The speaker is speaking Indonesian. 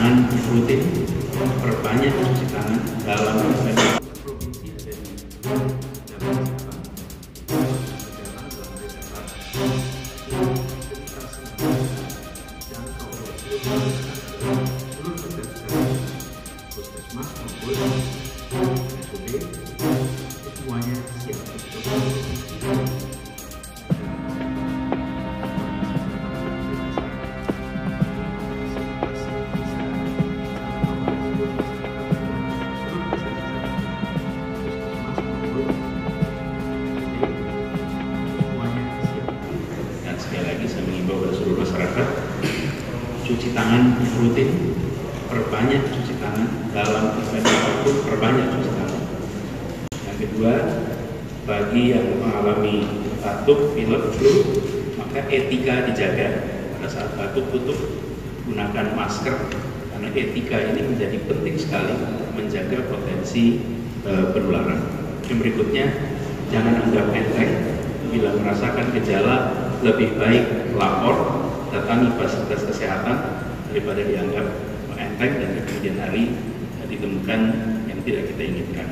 tangan rutin, perbanyak cuci tangan dalam provinsi ada di dalam puskesmas maupun SOD semuanya siap dan sekali lagi saya mengimbau kepada seluruh masyarakat cuci tangan rutin, perbanyak cuci tangan dalam event apapun, perbanyak cuci tangan. Yang kedua, bagi yang mengalami batuk, pilek, flu, maka etika dijaga pada saat batuk tutup, gunakan masker karena etika ini menjadi penting sekali menjaga potensi penularan. Yang berikutnya, jangan anggap enteng bila merasakan gejala, lebih baik lapor, datangi fasilitas kesehatan daripada dianggap enteng dan kemudian hari ditemukan yang tidak kita inginkan.